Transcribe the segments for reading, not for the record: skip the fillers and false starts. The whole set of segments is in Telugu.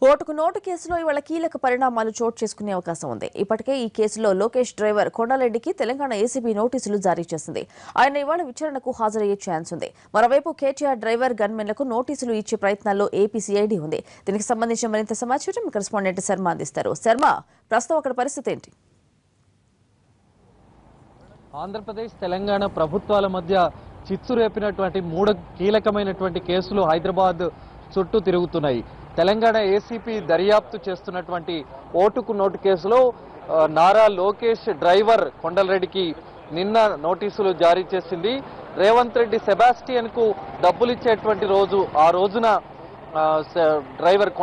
ఓటుకు నోటు కేసులో ఇవాళ కీలక పరిణామాలు చోటు చేసుకునే అవకాశం ఉంది. ఇప్పటికే ఈ కేసులో లోకేష్ డ్రైవర్ కొండారెడ్డికి తెలంగాణ ఏసీబీ నోటీసులు జారీ చేసింది. ఆయన ఇవాళ విచారణకు హాజరయ్యే ఛాన్స్ ఉంది. మరోవైపు కేటీఆర్ డ్రైవర్ గన్మెన్లకు నోటీసులు ఇచ్చే ప్రయత్నాల్లో ఏపీ సీఐడీ ఉంది. దీనికి సంబంధించిన మరింత సమాచారం కరెస్పాండెంట్ శర్మ అందిస్తారు. శర్మ, ప్రస్తుతం అక్కడ పరిస్థితి ఏంటి? ఆంధ్రప్రదేశ్ తెలంగాణ ప్రభుత్వాల మధ్య చిచ్చు రేపినటువంటి మూడు కీలకమైనటువంటి కేసులు హైదరాబాద్ చుట్టూ తిరుగుతున్నాయి. తెలంగాణ ఏసీపీ దర్యాప్తు చేస్తున్నటువంటి ఓటుకు నోటు కేసులో నారా లోకేష్ డ్రైవర్ కొండలరెడ్డికి నిన్న నోటీసులు జారీ చేసింది. రేవంత్ రెడ్డి సెబాస్టియన్ కు డబ్బులు ఇచ్చేటువంటి రోజు, ఆ రోజున డ్రైవర్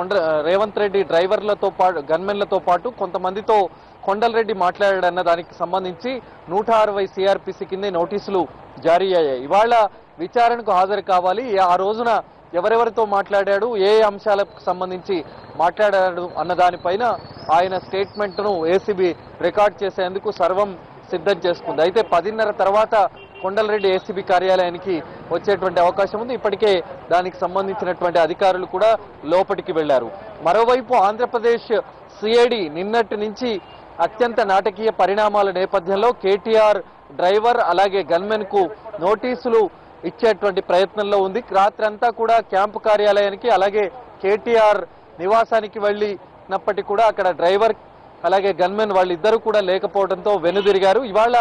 రేవంత్ రెడ్డి డ్రైవర్లతో పాటు గన్మెన్లతో పాటు కొంతమందితో కొండలరెడ్డి మాట్లాడాడన్న దానికి సంబంధించి 160 సిఆర్పిసి కింద నోటీసులు జారీ అయ్యాయి. ఇవాళ విచారణకు హాజరు కావాలి. ఆ రోజున ఎవరెవరితో మాట్లాడాడు, ఏ అంశాలకు సంబంధించి మాట్లాడాడు అన్న దానిపైన ఆయన స్టేట్మెంట్ను ఏసీబీ రికార్డ్ చేసేందుకు సర్వం సిద్ధం చేసుకుంది. అయితే 10:30 తర్వాత కొండలరెడ్డి ఏసీబీ కార్యాలయానికి వచ్చేటువంటి అవకాశం ఉంది. ఇప్పటికే దానికి సంబంధించినటువంటి అధికారులు కూడా లోపలికి వెళ్లారు. మరోవైపు ఆంధ్రప్రదేశ్ సిఐడి నిన్నటి నుంచి అత్యంత నాటకీయ పరిణామాల నేపథ్యంలో కేటీఆర్ డ్రైవర్ అలాగే గన్మెన్ కు నోటీసులు ఇచ్చేటువంటి ప్రయత్నంలో ఉంది. రాత్రంతా కూడా క్యాంపు కార్యాలయానికి అలాగే కేటీఆర్ నివాసానికి వెళ్ళినప్పటికీ కూడా అక్కడ డ్రైవర్ అలాగే గన్మెన్ వాళ్ళిద్దరూ కూడా లేకపోవడంతో వెనుదిరిగారు. ఇవాళ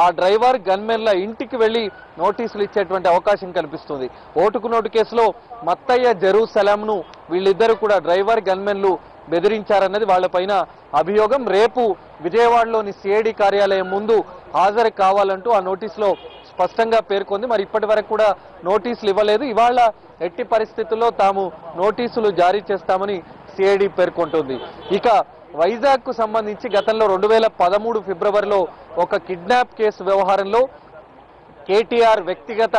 ఆ డ్రైవర్ గన్మెన్ల ఇంటికి వెళ్లి నోటీసులు ఇచ్చేటువంటి అవకాశం కనిపిస్తుంది. ఓటుకు నోటు కేసులో మత్తయ్య జెరూసలంను వీళ్ళిద్దరూ కూడా డ్రైవర్ గన్మెన్లు బెదిరించారన్నది వాళ్లపైన అభియోగం. రేపు విజయవాడలోని సిఐడి కార్యాలయం ముందు హాజరు కావాలంటూ ఆ నోటీసులో స్పష్టంగా పేర్కొంది. మరి ఇప్పటి వరకు కూడా నోటీసులు ఇవ్వలేదు. ఇవాళ ఎట్టి పరిస్థితుల్లో తాము నోటీసులు జారీ చేస్తామని సిఐడి పేర్కొంటుంది. ఇక వైజాగ్ కు సంబంధించి గతంలో 2013 ఫిబ్రవరిలో ఒక కిడ్నాప్ కేసు వ్యవహారంలో కేటీఆర్ వ్యక్తిగత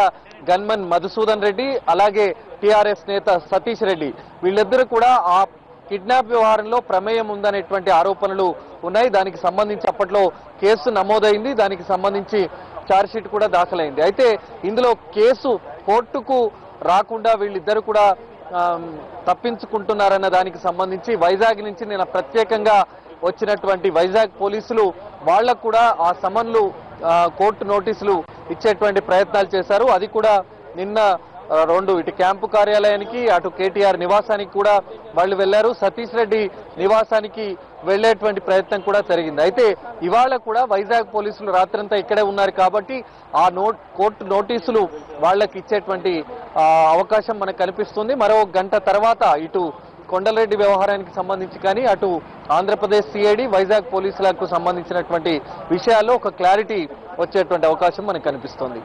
గన్మన్ మధుసూదన్ రెడ్డి అలాగే టీఆర్ఎస్ నేత సతీష్ రెడ్డి వీళ్ళిద్దరూ కూడా ఆ కిడ్నాప్ వ్యవహారంలో ప్రమేయం ఉందనేటువంటి ఆరోపణలు ఉన్నాయి. దానికి సంబంధించి అప్పట్లో కేసు నమోదైంది. దానికి సంబంధించి ఛార్జ్షీట్ కూడా దాఖలైంది. అయితే ఇందులో కేసు కోర్టుకు రాకుండా వీళ్ళిద్దరు కూడా తప్పించుకుంటున్నారన్న దానికి సంబంధించి వైజాగ్ నుంచి నేను ప్రత్యేకంగా వచ్చినటువంటి వైజాగ్ పోలీసులు వాళ్లకు కూడా ఆ సమన్లు కోర్టు నోటీసులు ఇచ్చేటువంటి ప్రయత్నాలు చేశారు. అది కూడా నిన్న ఇటు క్యాంపు కార్యాలయానికి అటు కేటీఆర్ నివాసానికి కూడా వాళ్ళు వెళ్లారు. సతీష్ రెడ్డి నివాసానికి వెళ్లేటువంటి ప్రయత్నం కూడా జరిగింది. అయితే ఇవాళ కూడా వైజాగ్ పోలీసులు రాత్రంతా ఇక్కడే ఉన్నారు కాబట్టి ఆ కోర్టు నోటీసులు వాళ్ళకి ఇచ్చేటువంటి అవకాశం మనకు కనిపిస్తుంది. మరో గంట తర్వాత ఇటు కొండలరెడ్డి వ్యవహారానికి సంబంధించి కానీ అటు ఆంధ్రప్రదేశ్ సిఐడి వైజాగ్ పోలీసులకు సంబంధించినటువంటి విషయాల్లో ఒక క్లారిటీ వచ్చేటువంటి అవకాశం మనకు కనిపిస్తుంది.